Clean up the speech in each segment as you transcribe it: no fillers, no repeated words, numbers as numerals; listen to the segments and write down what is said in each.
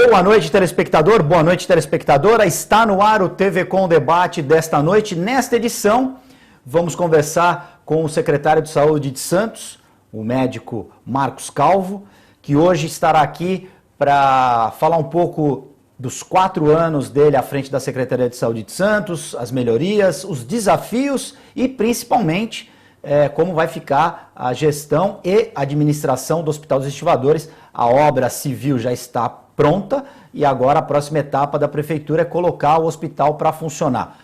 Boa noite, telespectador. Boa noite, telespectadora. Está no ar o TV Com Debate desta noite. Nesta edição, vamos conversar com o secretário de Saúde de Santos, o médico Marcos Calvo, que hoje estará aqui para falar um pouco dos 4 anos dele à frente da Secretaria de Saúde de Santos, as melhorias, os desafios e, principalmente, como vai ficar a gestão e administração do Hospital dos Estivadores. A obra civil já está pronta e agora a próxima etapa da Prefeitura é colocar o hospital para funcionar.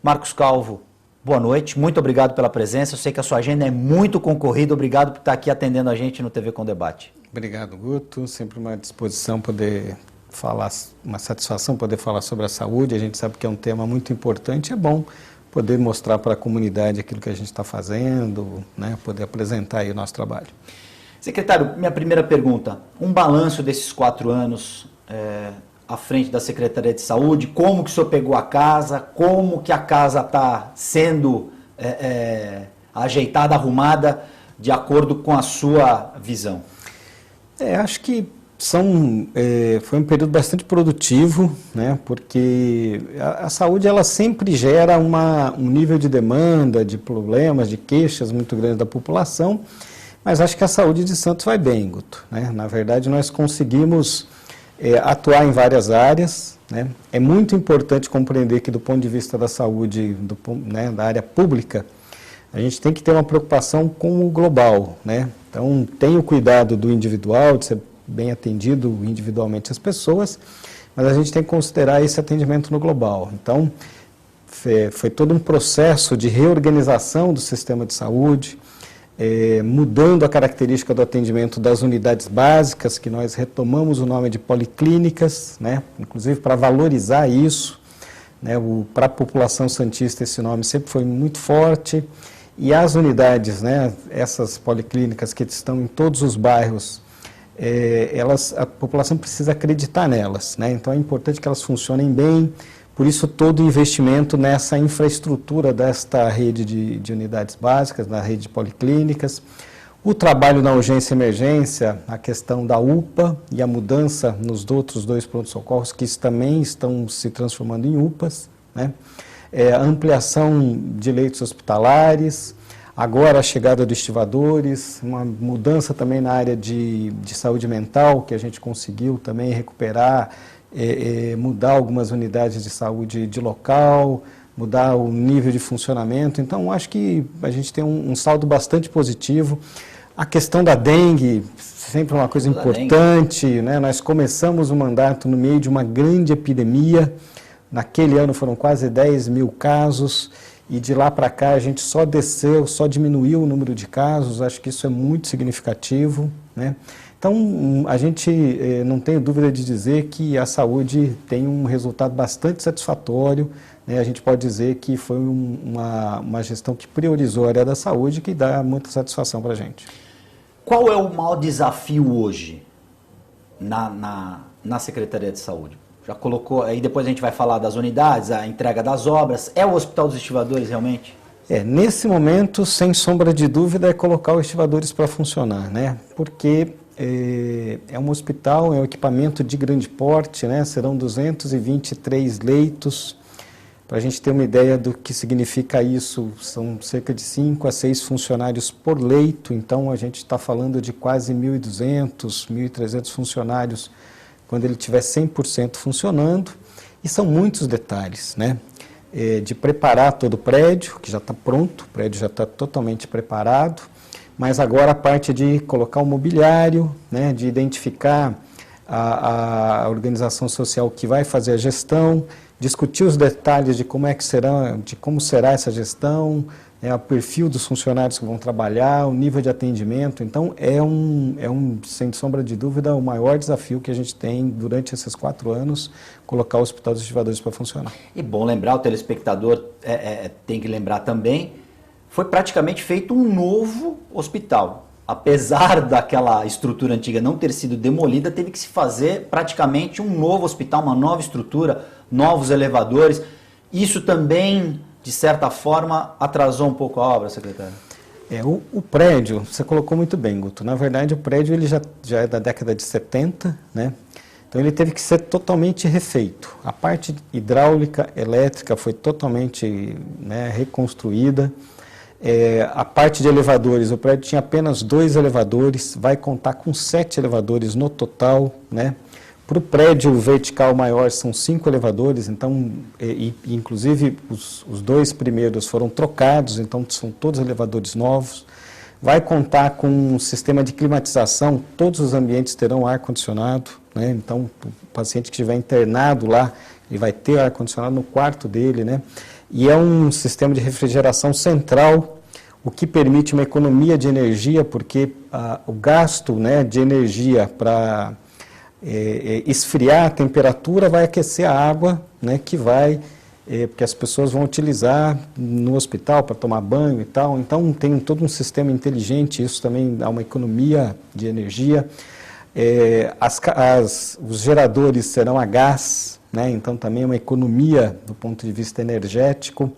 Marcos Calvo, boa noite, muito obrigado pela presença. Eu sei que a sua agenda é muito concorrida, obrigado por estar aqui atendendo a gente no TV Com Debate. Obrigado, Guto, sempre uma disposição poder falar, uma satisfação poder falar sobre a saúde. A gente sabe que é um tema muito importante, é bom poder mostrar para a comunidade aquilo que a gente está fazendo, né, poder apresentar aí o nosso trabalho. Secretário, minha primeira pergunta, um balanço desses 4 anos à frente da Secretaria de Saúde, como que o senhor pegou a casa, como que a casa está sendo ajeitada, arrumada, de acordo com a sua visão? Acho que foi um período bastante produtivo, né, porque a saúde ela sempre gera um nível de demanda, de problemas, de queixas muito grande da população, mas acho que a saúde de Santos vai bem, Guto, né? Na verdade, nós conseguimos atuar em várias áreas, né? É muito importante compreender que, do ponto de vista da saúde, né, da área pública, a gente tem que ter uma preocupação com o global, né? Então, tem o cuidado do individual, de ser bem atendido individualmente as pessoas, mas a gente tem que considerar esse atendimento no global. Então, foi todo um processo de reorganização do sistema de saúde, mudando a característica do atendimento das unidades básicas, que nós retomamos o nome de policlínicas, né, inclusive para valorizar isso, né, para a população santista esse nome sempre foi muito forte, e as unidades, né, essas policlínicas que estão em todos os bairros, a população precisa acreditar nelas, né, então é importante que elas funcionem bem. Por isso, todo o investimento nessa infraestrutura desta rede de unidades básicas, na rede de policlínicas, o trabalho na urgência e emergência, a questão da UPA e a mudança nos outros 2 pronto-socorros, que também estão se transformando em UPAs, né? A ampliação de leitos hospitalares, agora a chegada dos estivadores, uma mudança também na área de saúde mental, que a gente conseguiu também recuperar, mudar algumas unidades de saúde de local, mudar o nível de funcionamento. Então, acho que a gente tem um saldo bastante positivo. A questão da dengue, sempre uma coisa importante, né? Nós começamos o mandato no meio de uma grande epidemia. Naquele ano foram quase 10 mil casos e de lá para cá a gente só diminuiu o número de casos. Acho que isso é muito significativo, né? Então, a gente não tem dúvida de dizer que a saúde tem um resultado bastante satisfatório, né? A gente pode dizer que foi uma gestão que priorizou a área da saúde e que dá muita satisfação para a gente. Qual é o maior desafio hoje na Secretaria de Saúde? Já colocou, aí depois a gente vai falar das unidades, a entrega das obras. É o Hospital dos Estivadores realmente? Nesse momento, sem sombra de dúvida, é colocar os estivadores para funcionar, né? Porque é um hospital, é um equipamento de grande porte, né? Serão 223 leitos. Para a gente ter uma ideia do que significa isso, são cerca de 5 a 6 funcionários por leito, então a gente está falando de quase 1.200, 1.300 funcionários quando ele estiver 100% funcionando, e são muitos detalhes, né? De preparar todo o prédio, que já está pronto, o prédio já está totalmente preparado, mas agora a parte de colocar o mobiliário, né, de identificar a organização social que vai fazer a gestão, discutir os detalhes de como será essa gestão, o perfil dos funcionários que vão trabalhar, o nível de atendimento. Então, sem sombra de dúvida, o maior desafio que a gente tem durante esses 4 anos, colocar o Hospital dos Estivadores para funcionar. E bom lembrar, o telespectador tem que lembrar também, foi praticamente feito um novo hospital. Apesar daquela estrutura antiga não ter sido demolida, teve que se fazer praticamente um novo hospital, uma nova estrutura, novos elevadores. Isso também, de certa forma, atrasou um pouco a obra, secretário? O prédio, você colocou muito bem, Guto. Na verdade, o prédio ele já é da década de 70, né? Então ele teve que ser totalmente refeito. A parte hidráulica, elétrica foi totalmente, né, reconstruída. A parte de elevadores, o prédio tinha apenas 2 elevadores, vai contar com 7 elevadores no total, né? Para o prédio vertical maior são 5 elevadores, então, inclusive os 2 primeiros foram trocados, então são todos elevadores novos. Vai contar com um sistema de climatização, todos os ambientes terão ar-condicionado, né? Então o paciente que estiver internado lá, ele vai ter ar-condicionado no quarto dele, né? E é um sistema de refrigeração central, o que permite uma economia de energia, porque o gasto, né, de energia para esfriar a temperatura vai aquecer a água, né, que vai, porque as pessoas vão utilizar no hospital para tomar banho e tal. Então tem todo um sistema inteligente, isso também dá uma economia de energia. Os geradores serão a gás, né, então também é uma economia do ponto de vista energético.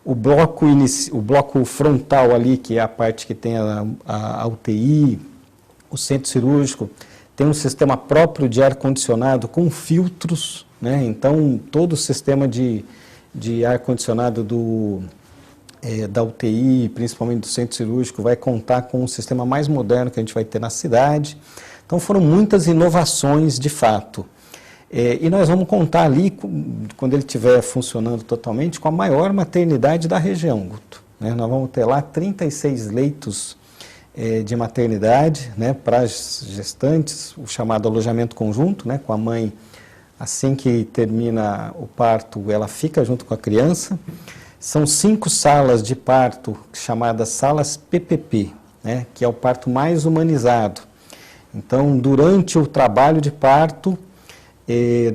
O bloco frontal ali, que é a parte que tem a UTI, o centro cirúrgico, tem um sistema próprio de ar-condicionado com filtros, né? Então todo o sistema de ar-condicionado da UTI, principalmente do centro cirúrgico, vai contar com um sistema mais moderno que a gente vai ter na cidade. Então foram muitas inovações de fato. E nós vamos contar ali, quando ele estiver funcionando totalmente, com a maior maternidade da região, Guto, né? Nós vamos ter lá 36 leitos de maternidade, né, para as gestantes, o chamado alojamento conjunto, né, com a mãe, assim que termina o parto, ela fica junto com a criança. São 5 salas de parto, chamadas salas PPP, né, que é o parto mais humanizado. Então, durante o trabalho de parto,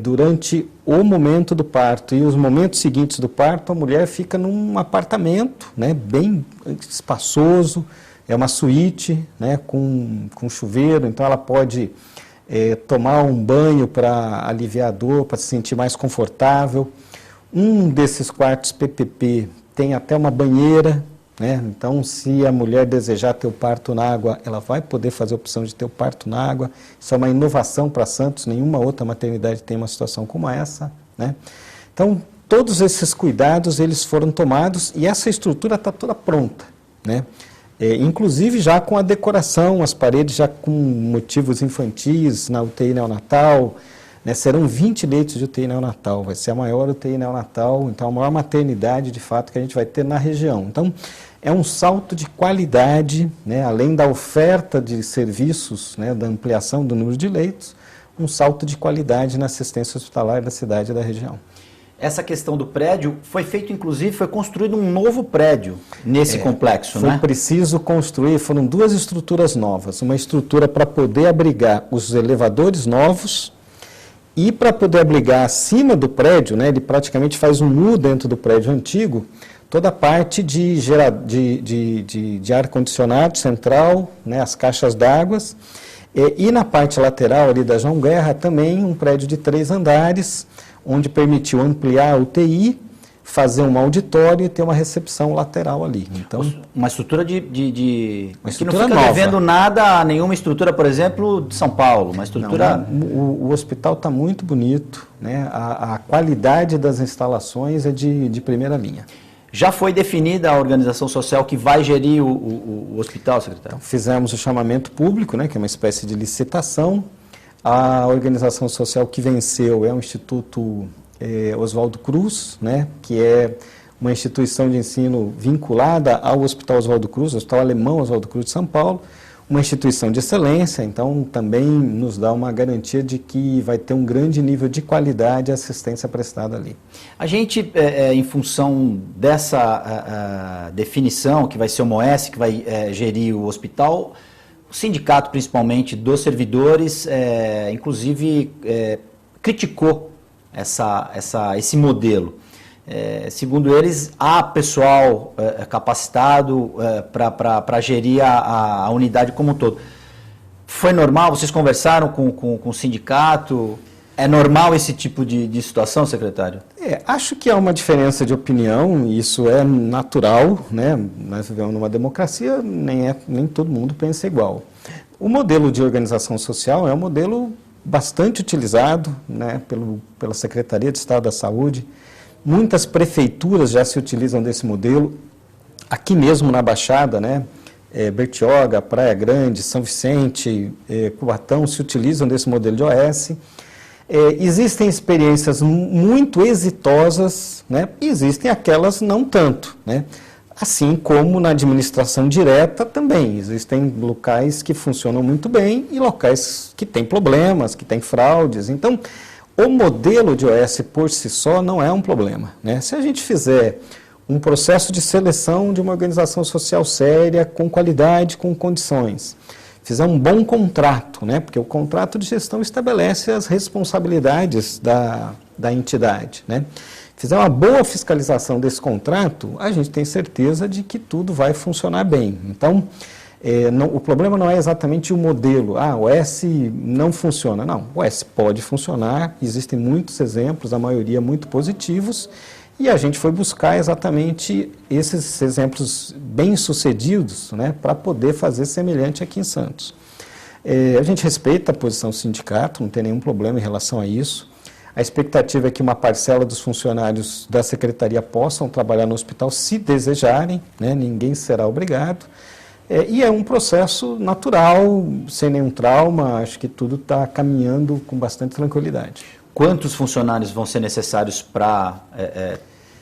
durante o momento do parto e os momentos seguintes do parto, a mulher fica num apartamento, né, bem espaçoso, é uma suíte, né, com chuveiro, então ela pode tomar um banho para aliviar a dor, para se sentir mais confortável. Um desses quartos PPP tem até uma banheira, né, então se a mulher desejar ter o parto na água, ela vai poder fazer a opção de ter o parto na água. Isso é uma inovação para Santos, nenhuma outra maternidade tem uma situação como essa, né. Então, todos esses cuidados, eles foram tomados e essa estrutura está toda pronta, né. Inclusive já com a decoração, as paredes já com motivos infantis na UTI neonatal, né, serão 20 leitos de UTI neonatal, vai ser a maior UTI neonatal, então a maior maternidade de fato que a gente vai ter na região. Então é um salto de qualidade, né, além da oferta de serviços, né, da ampliação do número de leitos, um salto de qualidade na assistência hospitalar da cidade e da região. Essa questão do prédio foi feito, inclusive, foi construído um novo prédio nesse complexo, né? Foi preciso construir, foram 2 estruturas novas. Uma estrutura para poder abrigar os elevadores novos e para poder abrigar acima do prédio, né, ele praticamente faz um U dentro do prédio antigo, toda a parte de ar-condicionado central, né, as caixas d'água. E na parte lateral ali da João Guerra também um prédio de 3 andares, onde permitiu ampliar a UTI, fazer um auditório e ter uma recepção lateral ali. Então, uma estrutura uma que estrutura não fica nova. devendo nada a nenhuma estrutura, por exemplo, de São Paulo. Uma estrutura... Não, o hospital está muito bonito, né? A qualidade das instalações é de primeira linha. Já foi definida a organização social que vai gerir o hospital, secretário? Então, fizemos o chamamento público, né, que é uma espécie de licitação. A organização social que venceu é o Instituto Oswaldo Cruz, né, que é uma instituição de ensino vinculada ao Hospital Oswaldo Cruz, Hospital Alemão Oswaldo Cruz de São Paulo, uma instituição de excelência, então também nos dá uma garantia de que vai ter um grande nível de qualidade e assistência prestada ali. A gente, em função dessa definição, que vai ser o MOES, que vai gerir o hospital, o sindicato, principalmente, dos servidores, inclusive, criticou esse modelo. Segundo eles, há pessoal capacitado para gerir a unidade como um todo. Foi normal? Vocês conversaram com o sindicato? É normal esse tipo de situação, secretário? Acho que há uma diferença de opinião, e isso é natural, né? Nós vivemos numa democracia, nem todo mundo pensa igual. O modelo de organização social é um modelo bastante utilizado, né, pela Secretaria de Estado da Saúde. Muitas prefeituras já se utilizam desse modelo. Aqui mesmo na Baixada, né, Bertioga, Praia Grande, São Vicente, Cubatão se utilizam desse modelo de OS. Existem experiências muito exitosas, né, e existem aquelas não tanto, né? Assim como na administração direta também, existem locais que funcionam muito bem e locais que têm problemas, que têm fraudes. Então, o modelo de OS por si só não é um problema, né? Se a gente fizer um processo de seleção de uma organização social séria, com qualidade, com condições, fizer um bom contrato, né? Porque o contrato de gestão estabelece as responsabilidades da entidade, né? Fizer uma boa fiscalização desse contrato, a gente tem certeza de que tudo vai funcionar bem. Então, o problema não é exatamente o modelo. O OS não funciona. Não, o OS pode funcionar, existem muitos exemplos, a maioria muito positivos, e a gente foi buscar exatamente esses exemplos bem-sucedidos, né, para poder fazer semelhante aqui em Santos. A gente respeita a posição do sindicato, não tem nenhum problema em relação a isso. A expectativa é que uma parcela dos funcionários da secretaria possam trabalhar no hospital se desejarem, né? Ninguém será obrigado. E é um processo natural, sem nenhum trauma, acho que tudo está caminhando com bastante tranquilidade. Quantos funcionários vão ser necessários para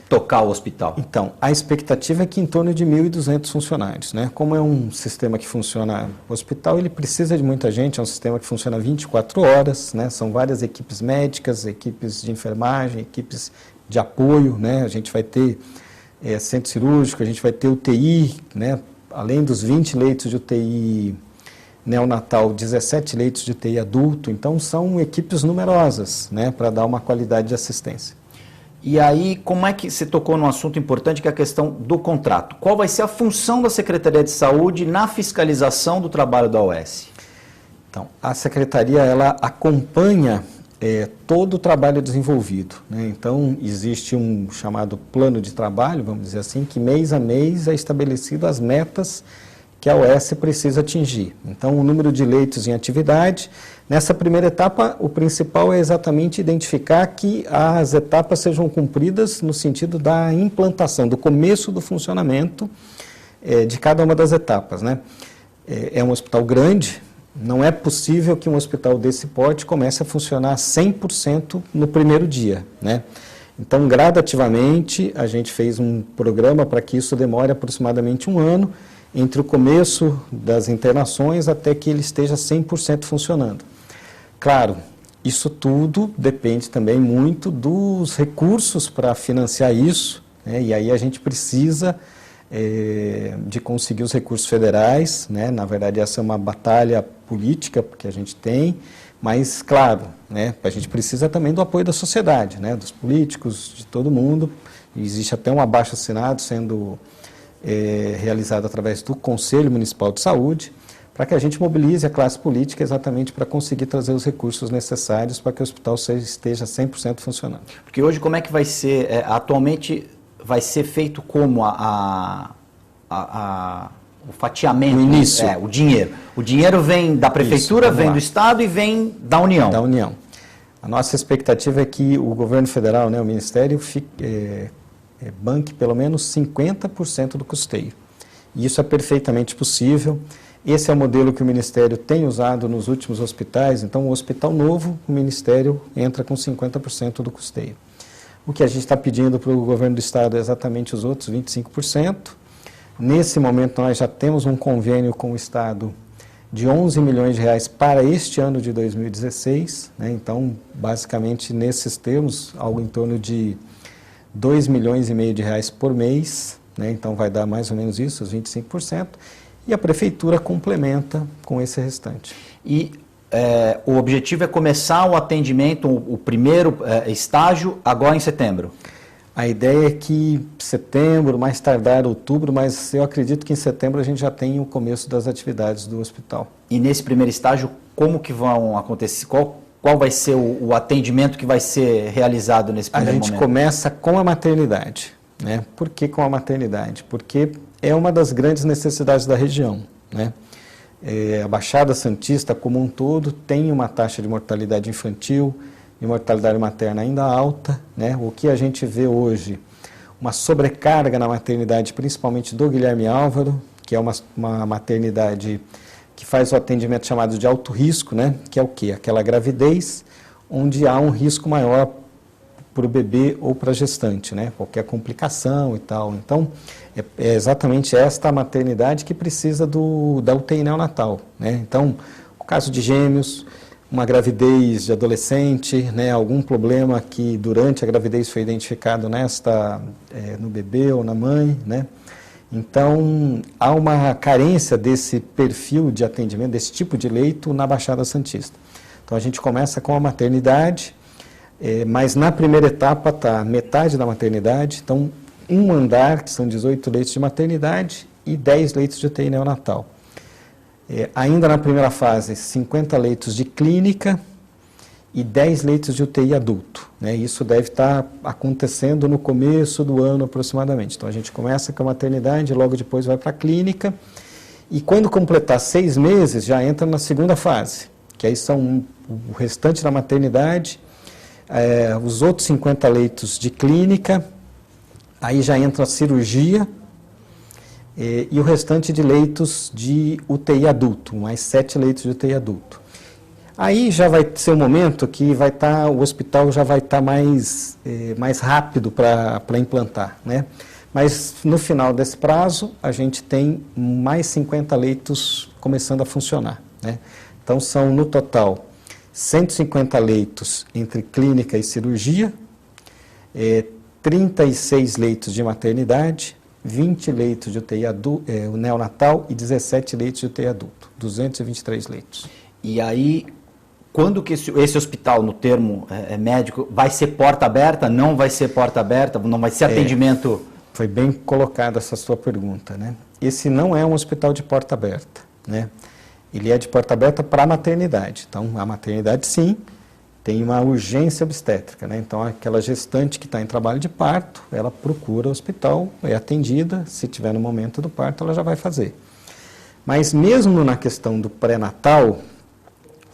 tocar o hospital? Então, a expectativa é que em torno de 1.200 funcionários, né? Como é um sistema que funciona, o hospital ele precisa de muita gente, é um sistema que funciona 24 horas, né? São várias equipes médicas, equipes de enfermagem, equipes de apoio, né? A gente vai ter centro cirúrgico, a gente vai ter UTI, né? Além dos 20 leitos de UTI neonatal, 17 leitos de UTI adulto, então são equipes numerosas, né? Para dar uma qualidade de assistência. E aí, como é que você tocou num assunto importante que é a questão do contrato? Qual vai ser a função da Secretaria de Saúde na fiscalização do trabalho da OS? Então, a Secretaria ela acompanha todo o trabalho desenvolvido, né? Então, existe um chamado plano de trabalho, vamos dizer assim, que mês a mês é estabelecido as metas que a OS precisa atingir. Então, o número de leitos em atividade. Nessa primeira etapa, o principal é exatamente identificar que as etapas sejam cumpridas no sentido da implantação, do começo do funcionamento de cada uma das etapas, né? É um hospital grande, não é possível que um hospital desse porte comece a funcionar 100% no primeiro dia, né? Então, gradativamente, a gente fez um programa para que isso demore aproximadamente um ano, entre o começo das internações até que ele esteja 100% funcionando. Claro, isso tudo depende também muito dos recursos para financiar isso, né? E aí a gente precisa de conseguir os recursos federais, né? Na verdade, essa é uma batalha política que a gente tem, mas, claro, né? A gente precisa também do apoio da sociedade, né? Dos políticos, de todo mundo. Existe até um abaixo-assinado sendo realizado através do Conselho Municipal de Saúde, para que a gente mobilize a classe política exatamente para conseguir trazer os recursos necessários para que o hospital esteja 100% funcionando. Porque hoje como é que vai ser, atualmente vai ser feito como o fatiamento, no início. O dinheiro. O dinheiro vem da prefeitura, isso, vem do Estado e vem da União. Da União. A nossa expectativa é que o governo federal, né, o Ministério, banque pelo menos 50% do custeio. E isso é perfeitamente possível. Esse é o modelo que o Ministério tem usado nos últimos hospitais. Então, o hospital novo, o Ministério entra com 50% do custeio. O que a gente está pedindo para o governo do Estado é exatamente os outros 25%. Nesse momento, nós já temos um convênio com o Estado de 11 milhões de reais para este ano de 2016. Né? Então, basicamente, nesses termos, algo em torno de 2 milhões e meio de reais por mês, né? Então vai dar mais ou menos isso, os 25%, e a prefeitura complementa com esse restante. E o objetivo é começar o atendimento, o primeiro estágio, agora em setembro? A ideia é que setembro, mais tardar outubro, mas eu acredito que em setembro a gente já tem o começo das atividades do hospital. E nesse primeiro estágio, como que vão acontecer? Qual vai ser o atendimento que vai ser realizado nesse primeiro momento? A gente começa com a maternidade, né? Por que com a maternidade? Porque é uma das grandes necessidades da região, né? A Baixada Santista, como um todo, tem uma taxa de mortalidade infantil e mortalidade materna ainda alta, né? O que a gente vê hoje, uma sobrecarga na maternidade, principalmente do Guilherme Álvaro, que é uma maternidade que faz o atendimento chamado de alto risco, né? Que é o quê? Aquela gravidez onde há um risco maior para o bebê ou para a gestante, né? Qualquer complicação e tal. Então, é exatamente esta maternidade que precisa da UTI neonatal, né? Então, o caso de gêmeos, uma gravidez de adolescente, né? Algum problema que durante a gravidez foi identificado no bebê ou na mãe, né? Então, há uma carência desse perfil de atendimento, desse tipo de leito na Baixada Santista. Então, a gente começa com a maternidade, mas na primeira etapa está metade da maternidade, então um andar, que são 18 leitos de maternidade e 10 leitos de UTI neonatal. Ainda na primeira fase, 50 leitos de clínica e 10 leitos de UTI adulto, né? Isso deve estar acontecendo no começo do ano aproximadamente. Então a gente começa com a maternidade, logo depois vai para a clínica e quando completar 6 meses já entra na segunda fase, que aí são o restante da maternidade, os outros 50 leitos de clínica, aí já entra a cirurgia e o restante de leitos de UTI adulto, mais 7 leitos de UTI adulto. Aí já vai ser um momento que o hospital já vai estar mais rápido para implantar, né? Mas no final desse prazo, a gente tem mais 50 leitos começando a funcionar, né? Então são no total 150 leitos entre clínica e cirurgia, 36 leitos de maternidade, 20 leitos de UTI neonatal e 17 leitos de UTI adulto, 223 leitos. E aí, quando que esse hospital, no termo médico, vai ser porta aberta, não vai ser porta aberta, não vai ser atendimento? Foi bem colocada essa sua pergunta, né? Esse não é um hospital de porta aberta, né? Ele é de porta aberta para a maternidade. Então, a maternidade, sim, tem uma urgência obstétrica, né? Então, aquela gestante que está em trabalho de parto, ela procura o hospital, é atendida, se tiver no momento do parto, ela já vai fazer. Mas mesmo na questão do pré-natal,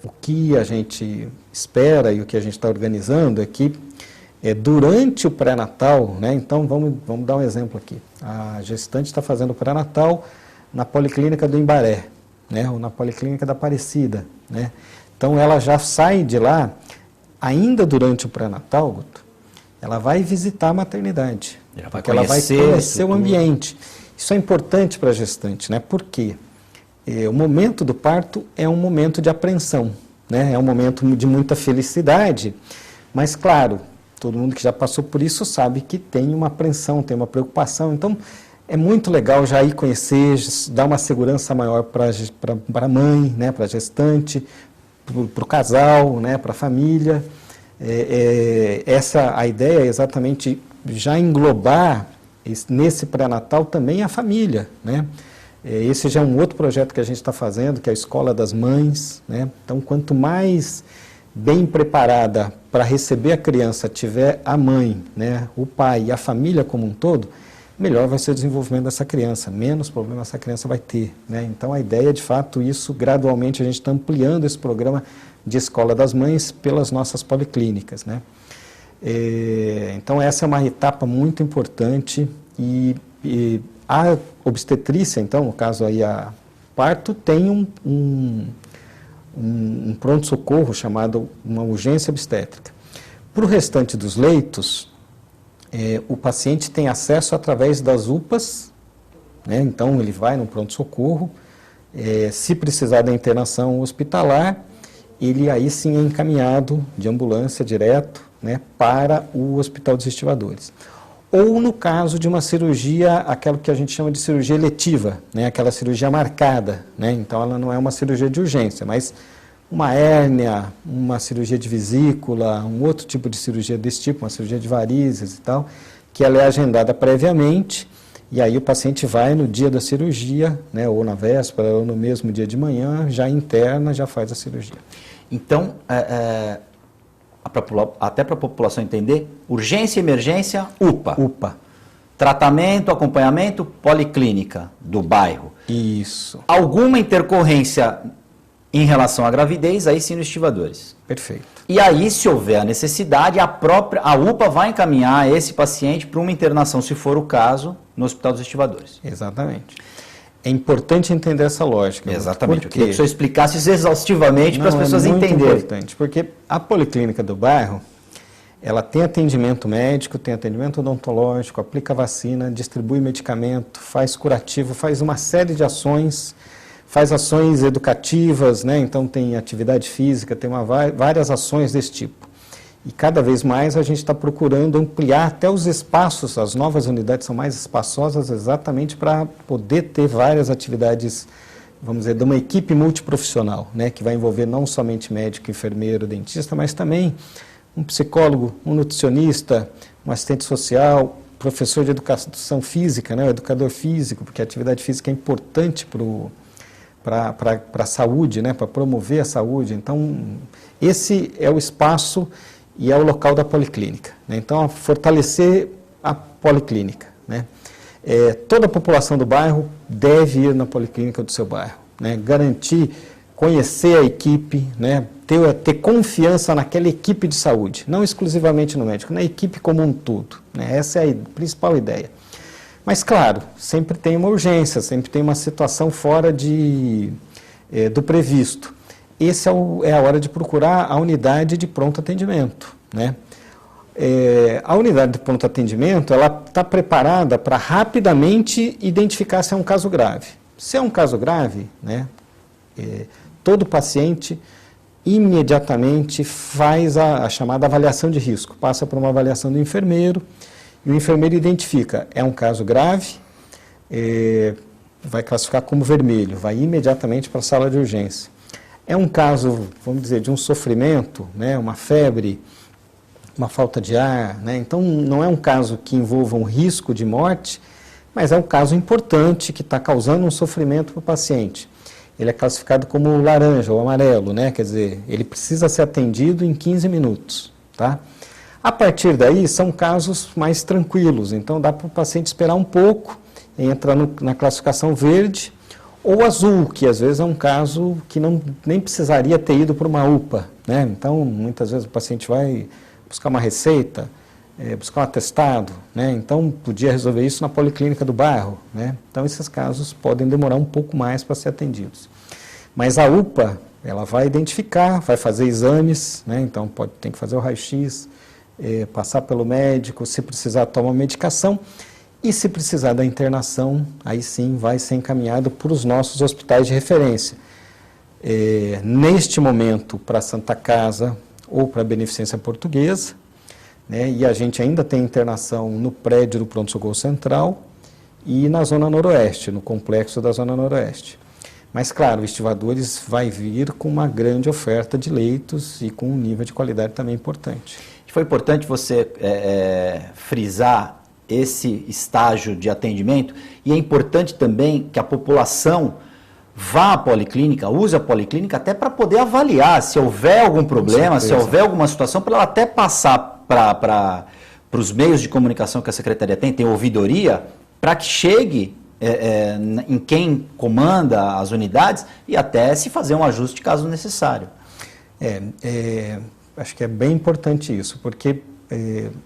o que a gente espera e o que a gente está organizando é que durante o pré-natal, né? Então, vamos dar um exemplo aqui. A gestante está fazendo o pré-natal na Policlínica do Imbaré, né, ou na Policlínica da Aparecida, né? Então ela já sai de lá, ainda durante o pré-natal, Guto, ela vai visitar a maternidade, porque ela vai conhecer o ambiente. Isso é importante para a gestante, né? Porque o momento do parto é um momento de apreensão, né? É um momento de muita felicidade, mas claro, todo mundo que já passou por isso sabe que tem uma apreensão, tem uma preocupação, então é muito legal já ir conhecer, dar uma segurança maior para a mãe, né, para a gestante, para o casal, né, para a família. A ideia é exatamente já englobar nesse pré-natal também a família, né? Esse já é um outro projeto que a gente está fazendo, que é a Escola das Mães, né? Então, quanto mais bem preparada para receber a criança tiver a mãe, né, o pai e a família como um todo, melhor vai ser o desenvolvimento dessa criança, menos problema essa criança vai ter, né? Então a ideia, de fato, isso gradualmente a gente está ampliando esse programa de Escola das Mães pelas nossas policlínicas, né? Então essa é uma etapa muito importante e a obstetrícia, então, no caso aí a parto, tem um pronto-socorro chamado uma urgência obstétrica. Para o restante dos leitos, o paciente tem acesso através das UPAs, né? Então ele vai no pronto-socorro, se precisar da internação hospitalar, ele aí sim é encaminhado de ambulância direto, né, para o Hospital dos Estivadores. Ou no caso de uma cirurgia, aquela que a gente chama de cirurgia eletiva, né, aquela cirurgia marcada, né? Então ela não é uma cirurgia de urgência, mas uma hérnia, uma cirurgia de vesícula, um outro tipo de cirurgia desse tipo, uma cirurgia de varizes e tal, que ela é agendada previamente, e aí o paciente vai no dia da cirurgia, né, ou na véspera, ou no mesmo dia de manhã, já interna, já faz a cirurgia. Então, até para a população entender, urgência e emergência, UPA. UPA. tratamento, acompanhamento, policlínica do bairro. Isso. Alguma intercorrência em relação à gravidez, aí sim nos estivadores. Perfeito. E aí, se houver a necessidade, a UPA vai encaminhar esse paciente para uma internação, se for o caso, no Hospital dos Estivadores. Exatamente. É importante entender essa lógica. Exatamente. Eu queria que o senhor explicasse isso exaustivamente para as pessoas entenderem. É muito importante, porque a policlínica do bairro, ela tem atendimento médico, tem atendimento odontológico, aplica vacina, distribui medicamento, faz curativo, faz uma série de ações, faz ações educativas, né? Então tem atividade física, tem várias ações desse tipo. E cada vez mais a gente está procurando ampliar até os espaços, as novas unidades são mais espaçosas exatamente para poder ter várias atividades, vamos dizer, de uma equipe multiprofissional, né? Que vai envolver não somente médico, enfermeiro, dentista, mas também um psicólogo, um nutricionista, um assistente social, professor de educação física, né? O educador físico, porque a atividade física é importante para a saúde, né? Para promover a saúde. Então, esse é o espaço e é o local da policlínica, né? Então, fortalecer a policlínica, né? Toda a população do bairro deve ir na policlínica do seu bairro, né? Garantir, conhecer a equipe, né? Ter confiança naquela equipe de saúde, não exclusivamente no médico, na equipe como um todo, né? Essa é a principal ideia. Mas, claro, sempre tem uma urgência, sempre tem uma situação fora do previsto. Essa é a hora de procurar a unidade de pronto atendimento, né? A unidade de pronto atendimento, ela está preparada para rapidamente identificar se é um caso grave. Se é um caso grave, né, todo paciente imediatamente faz a chamada avaliação de risco, passa por uma avaliação do enfermeiro, e o enfermeiro identifica, é um caso grave, vai classificar como vermelho, vai imediatamente para a sala de urgência. É um caso, vamos dizer, de um sofrimento, né, uma febre, uma falta de ar, né? Então não é um caso que envolva um risco de morte, mas é um caso importante que está causando um sofrimento para o paciente. Ele é classificado como laranja ou amarelo, né? Quer dizer, ele precisa ser atendido em 15 minutos, tá? A partir daí, são casos mais tranquilos, então dá para o paciente esperar um pouco, entra na classificação verde ou azul, que às vezes é um caso que nem precisaria ter ido para uma UPA, né? Então, muitas vezes o paciente vai buscar uma receita, buscar um atestado, né? Então, podia resolver isso na policlínica do bairro, né? Então, esses casos podem demorar um pouco mais para ser atendidos. Mas a UPA, ela vai identificar, vai fazer exames, né? Então, tem que fazer o raio-x, passar pelo médico, se precisar tomar medicação, e se precisar da internação, aí sim vai ser encaminhado para os nossos hospitais de referência. Neste momento, para a Santa Casa ou para a Beneficência Portuguesa, né, e a gente ainda tem internação no prédio do Pronto-Socorro Central e na Zona Noroeste, no complexo da Zona Noroeste. Mas, claro, o Estivadores vai vir com uma grande oferta de leitos e com um nível de qualidade também importante. Foi importante você frisar esse estágio de atendimento, e é importante também que a população vá à policlínica, use a policlínica até para poder avaliar se houver algum problema, se houver alguma situação, para ela até passar para os meios de comunicação que a Secretaria tem ouvidoria, para que chegue em quem comanda as unidades e até se fazer um ajuste caso necessário. Acho que é bem importante isso, porque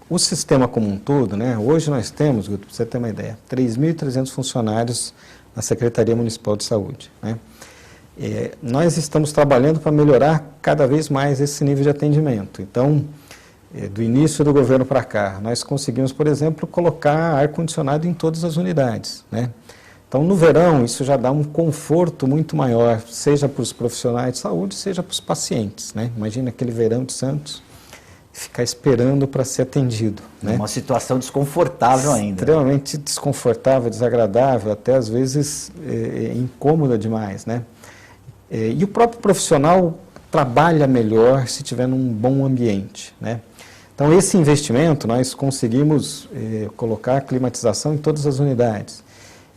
o sistema como um todo, né, hoje nós temos, para você ter uma ideia, 3.300 funcionários na Secretaria Municipal de Saúde, né? Nós estamos trabalhando para melhorar cada vez mais esse nível de atendimento. Então, do início do governo para cá, nós conseguimos, por exemplo, colocar ar-condicionado em todas as unidades, né? Então, no verão, isso já dá um conforto muito maior, seja para os profissionais de saúde, seja para os pacientes, né? Imagina aquele verão de Santos, ficar esperando para ser atendido, né? Uma situação desconfortável ainda. Extremamente desconfortável, desagradável, até às vezes incômoda demais, né? E o próprio profissional trabalha melhor se tiver num bom ambiente, né? Então, esse investimento, nós conseguimos colocar a climatização em todas as unidades.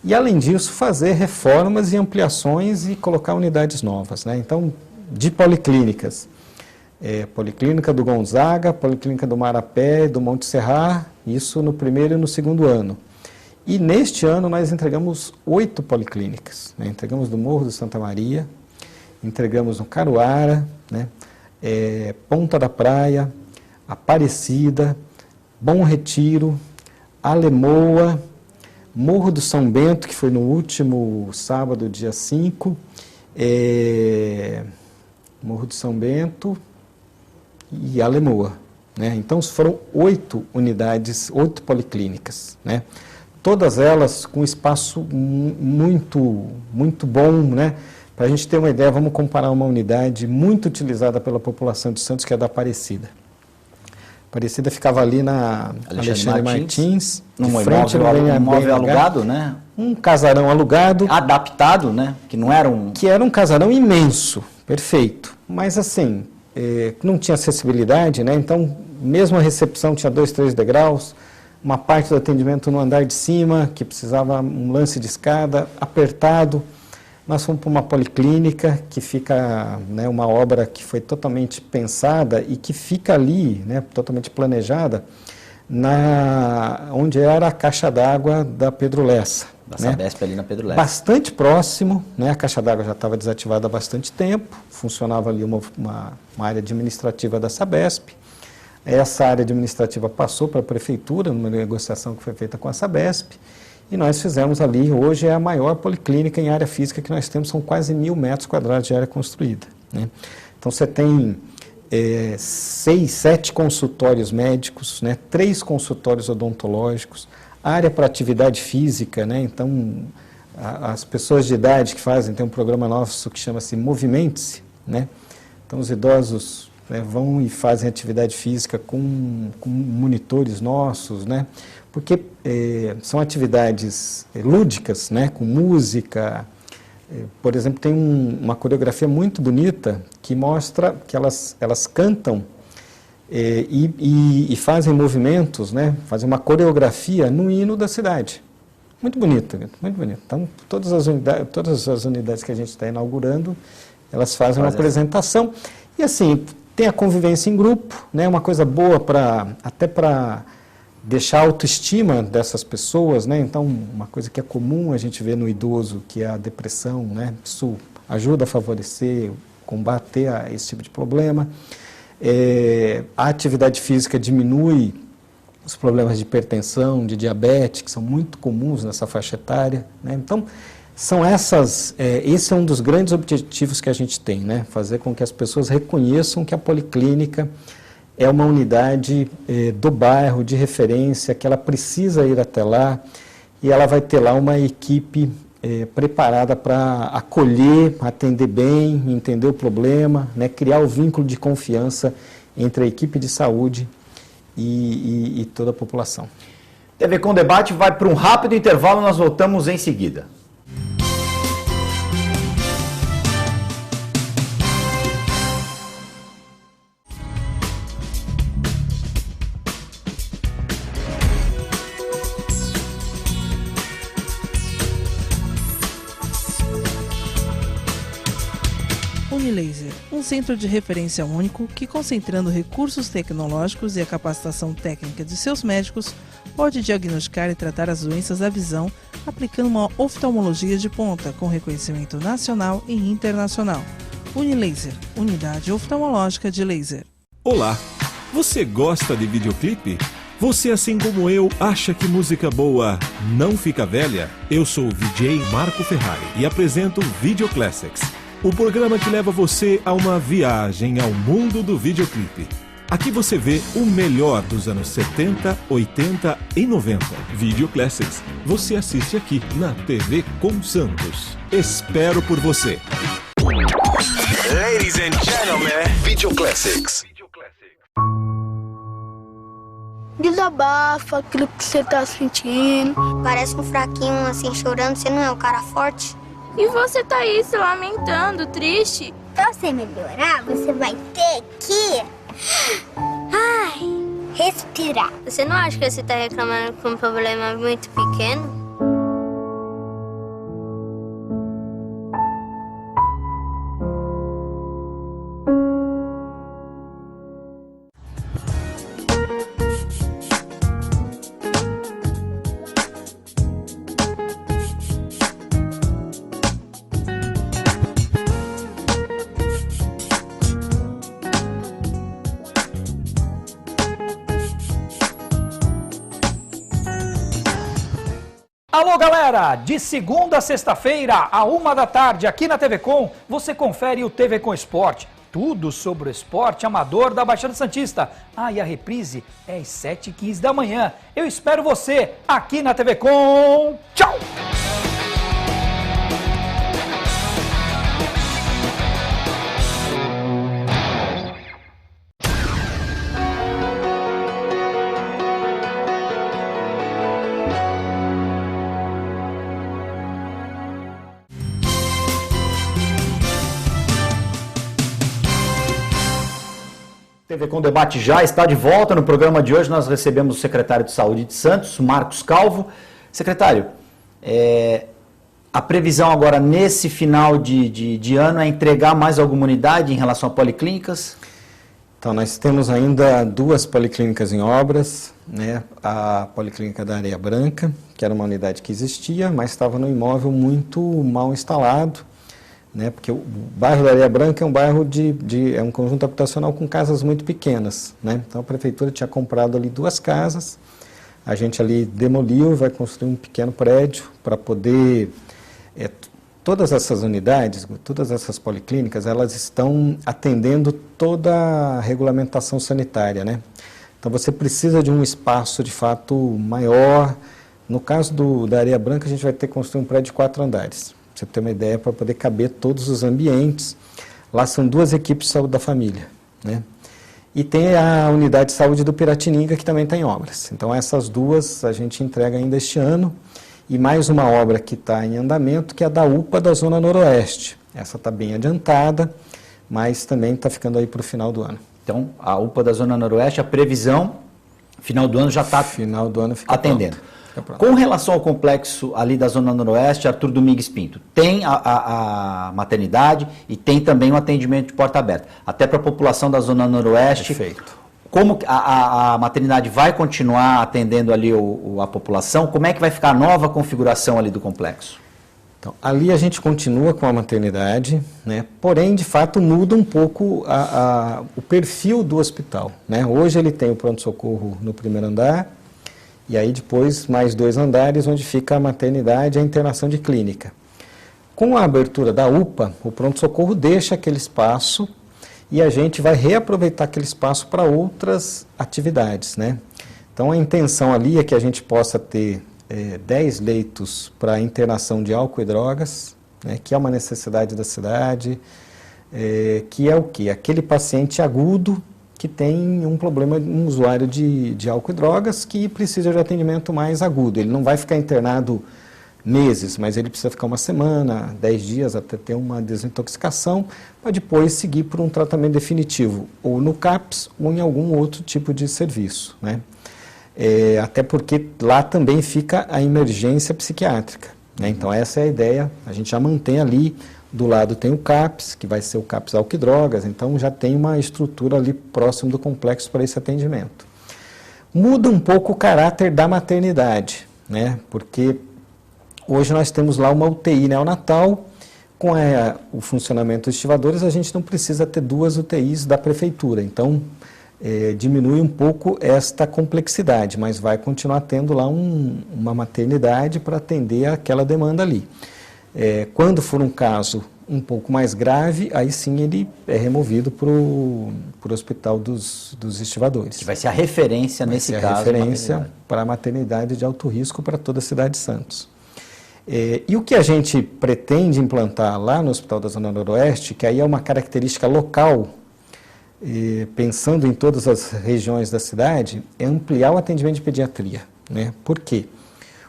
E, além disso, fazer reformas e ampliações e colocar unidades novas, né? Então, de policlínicas, Policlínica do Gonzaga, Policlínica do Marapé, do Monte Serrar, isso no primeiro e no segundo ano. E neste ano nós entregamos 8 policlínicas, né? Entregamos no Morro do Santa Maria, entregamos no Caruara, né? Ponta da Praia, Aparecida, Bom Retiro, Alemoa, Morro do São Bento, que foi no último sábado, dia 5, Morro do São Bento e Alemoa, né? Então foram 8 unidades, 8 policlínicas, né? Todas elas com espaço muito bom, né? Para a gente ter uma ideia, vamos comparar uma unidade muito utilizada pela população de Santos, que é da Aparecida. Aparecida ficava ali na Alexandre Martins, num imóvel alugado, né? Um casarão alugado. Adaptado, né? Que não era um... Que era um casarão imenso, perfeito. Mas assim, não tinha acessibilidade, né? Então, mesmo a recepção tinha 2, 3 degraus, uma parte do atendimento no andar de cima, que precisava um lance de escada, apertado. Nós fomos para uma policlínica, que fica, né, uma obra que foi totalmente pensada e que fica ali, né, totalmente planejada, onde era a caixa d'água da Pedro Lessa. Da né? Sabesp ali na Pedro Lessa. Bastante próximo, né, a caixa d'água já estava desativada há bastante tempo, funcionava ali uma área administrativa da Sabesp. Essa área administrativa passou para a prefeitura, numa negociação que foi feita com a Sabesp, e nós fizemos ali, hoje é a maior policlínica em área física que nós temos, são quase 1.000 metros quadrados de área construída, né? Então você tem 6, 7 consultórios médicos, né? 3 consultórios odontológicos, área para atividade física, né? Então as pessoas de idade que fazem, tem um programa nosso que chama-se Movimente-se, né? Então os idosos, né, vão e fazem atividade física com monitores nossos, né? Porque são atividades lúdicas, né, com música. Por exemplo, tem uma coreografia muito bonita que mostra que elas cantam e fazem movimentos, né, fazem uma coreografia no hino da cidade. Muito bonito, muito bonito. Então, todas as unidades que a gente está inaugurando, elas fazem uma apresentação. E assim, tem a convivência em grupo, né, uma coisa boa até para deixar a autoestima dessas pessoas, né? Então, uma coisa que é comum a gente ver no idoso, que é a depressão, né? Isso ajuda a favorecer, combater esse tipo de problema. A atividade física diminui os problemas de hipertensão, de diabetes, que são muito comuns nessa faixa etária, né? Então, esse é um dos grandes objetivos que a gente tem, né? Fazer com que as pessoas reconheçam que a policlínica é uma unidade do bairro, de referência, que ela precisa ir até lá e ela vai ter lá uma equipe preparada para acolher, atender bem, entender o problema, né, criar o vínculo de confiança entre a equipe de saúde e toda a população. TV Com Debate vai para um rápido intervalo, nós voltamos em seguida. Unilaser, um centro de referência único que, concentrando recursos tecnológicos e a capacitação técnica de seus médicos, pode diagnosticar e tratar as doenças da visão, aplicando uma oftalmologia de ponta com reconhecimento nacional e internacional. Unilaser, unidade oftalmológica de laser. Olá, você gosta de videoclipe? Você, assim como eu, acha que música boa não fica velha? Eu sou o DJ Marco Ferrari e apresento Video Classics, o programa que leva você a uma viagem ao mundo do videoclipe. Aqui você vê o melhor dos anos 70, 80 e 90. Video Classics, você assiste aqui na TV Com Santos. Espero por você. Ladies and gentlemen, Video Classics. Desabafa aquilo que você tá sentindo. Parece um fraquinho assim chorando, você não é um cara forte? E você tá aí se lamentando, triste? Pra você melhorar, você vai ter que... respirar. Você não acha que você tá reclamando com um problema muito pequeno? Alô, galera! De segunda a sexta-feira, à 13h, aqui na TV Com, você confere o TV Com Esporte. Tudo sobre o esporte amador da Baixada Santista. E a reprise é às 7h15 da manhã. Eu espero você aqui na TV Com. Tchau! TV Com Debate já está de volta. No programa de hoje nós recebemos o secretário de Saúde de Santos, Marcos Calvo. Secretário, a previsão agora nesse final de ano é entregar mais alguma unidade em relação a policlínicas? Então, nós temos ainda 2 policlínicas em obras, né? A Policlínica da Areia Branca, que era uma unidade que existia, mas estava no imóvel muito mal instalado, né? Porque o bairro da Areia Branca é um bairro é um conjunto habitacional com casas muito pequenas, né? Então a prefeitura tinha comprado ali 2 casas, a gente ali demoliu e vai construir um pequeno prédio para poder... todas essas unidades, todas essas policlínicas, elas estão atendendo toda a regulamentação sanitária, né? Então você precisa de um espaço de fato maior. No caso da Areia Branca, a gente vai ter que construir um prédio de 4 andares. Você ter uma ideia, para poder caber todos os ambientes. Lá são 2 equipes de saúde da família, né? E tem a unidade de saúde do Piratininga, que também está em obras. Então essas 2 a gente entrega ainda este ano. E mais uma obra que está em andamento, que é a da UPA da Zona Noroeste. Essa está bem adiantada, mas também está ficando aí para o final do ano. Então, a UPA da Zona Noroeste, a previsão, final do ano já está atendendo. Com relação ao complexo ali da Zona Noroeste, Arthur Domingues Pinto, tem a maternidade e tem também o atendimento de porta aberta. Até para a população da Zona Noroeste. Perfeito. Como a maternidade vai continuar atendendo ali a população? Como é que vai ficar a nova configuração ali do complexo? Então, ali a gente continua com a maternidade, né? Porém, de fato, muda um pouco o perfil do hospital, né? Hoje ele tem o pronto-socorro no primeiro andar, e aí depois mais 2 andares onde fica a maternidade e a internação de clínica. Com a abertura da UPA, o pronto-socorro deixa aquele espaço e a gente vai reaproveitar aquele espaço para outras atividades, né? Então a intenção ali é que a gente possa ter 10 leitos para internação de álcool e drogas, né, que é uma necessidade da cidade, que é o quê? Aquele paciente agudo que tem um problema, um usuário de álcool e drogas que precisa de atendimento mais agudo. Ele não vai ficar internado meses, mas ele precisa ficar 1 semana, 10 dias até ter uma desintoxicação, para depois seguir por um tratamento definitivo, ou no CAPS ou em algum outro tipo de serviço, né? Até porque lá também fica a emergência psiquiátrica, né? Então essa é a ideia, a gente já mantém ali. Do lado tem o CAPS, que vai ser o CAPS álcool e drogas, então já tem uma estrutura ali próximo do complexo para esse atendimento. Muda um pouco o caráter da maternidade, né? Porque hoje nós temos lá uma UTI neonatal, com o funcionamento dos estivadores, a gente não precisa ter 2 UTIs da prefeitura, então diminui um pouco esta complexidade, mas vai continuar tendo lá uma maternidade para atender aquela demanda ali. Quando for um caso um pouco mais grave, aí sim ele é removido para o hospital dos estivadores. Que vai ser a referência nesse caso. A referência para a maternidade de alto risco para toda a cidade de Santos. E o que a gente pretende implantar lá no Hospital da Zona Noroeste, que aí é uma característica local, pensando em todas as regiões da cidade, é ampliar o atendimento de pediatria, né? Por quê?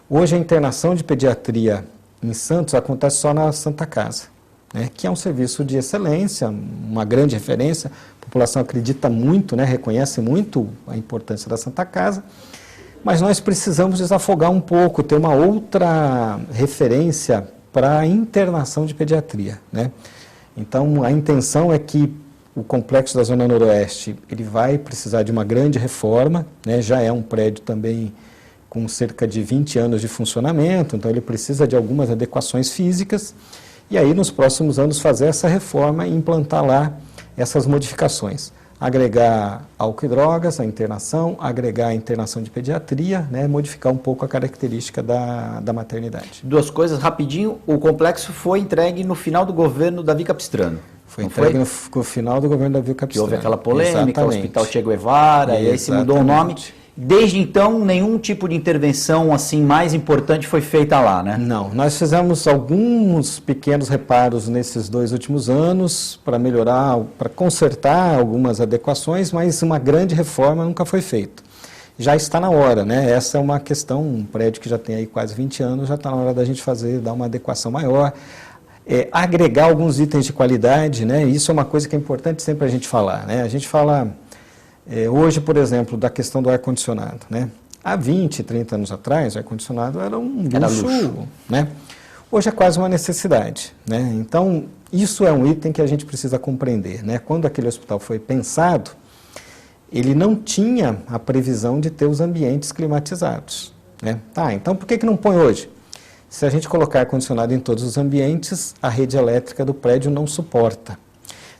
Hoje a internação de pediatria em Santos acontece só na Santa Casa, né, que é um serviço de excelência, uma grande referência, a população acredita muito, né, reconhece muito a importância da Santa Casa, mas nós precisamos desafogar um pouco, ter uma outra referência para a internação de pediatria, né? Então a intenção é que o complexo da Zona Noroeste ele vai precisar de uma grande reforma, né, já é um prédio também com cerca de 20 anos de funcionamento, então ele precisa de algumas adequações físicas, e aí nos próximos anos fazer essa reforma e implantar lá essas modificações. agregar álcool e drogas, a internação, agregar a internação de pediatria, né, modificar um pouco a característica da maternidade. Duas coisas, rapidinho, o complexo foi entregue no final do governo Davi Capistrano. Foi entregue no final do governo Davi Capistrano. Que houve aquela polêmica, Exatamente. Hospital Che Guevara, e aí se mudou o nome. Desde então, nenhum tipo de intervenção assim mais importante foi feita lá, né? Não, nós fizemos alguns pequenos reparos nesses 2 últimos anos para melhorar, para consertar algumas adequações, mas uma grande reforma nunca foi feita. Já está na hora, né? Essa é uma questão, um prédio que já tem aí quase 20 anos, já está na hora da gente dar uma adequação maior, agregar alguns itens de qualidade, né? Isso é uma coisa que é importante sempre a gente falar, né? A gente fala... hoje, por exemplo, da questão do ar-condicionado, né? Há 20, 30 anos atrás, o ar-condicionado era um luxo, né? Hoje é quase uma necessidade, né? Então, isso é um item que a gente precisa compreender, né? Quando aquele hospital foi pensado, ele não tinha a previsão de ter os ambientes climatizados, né? Tá, então por que não põe hoje? Se a gente colocar ar-condicionado em todos os ambientes, a rede elétrica do prédio não suporta.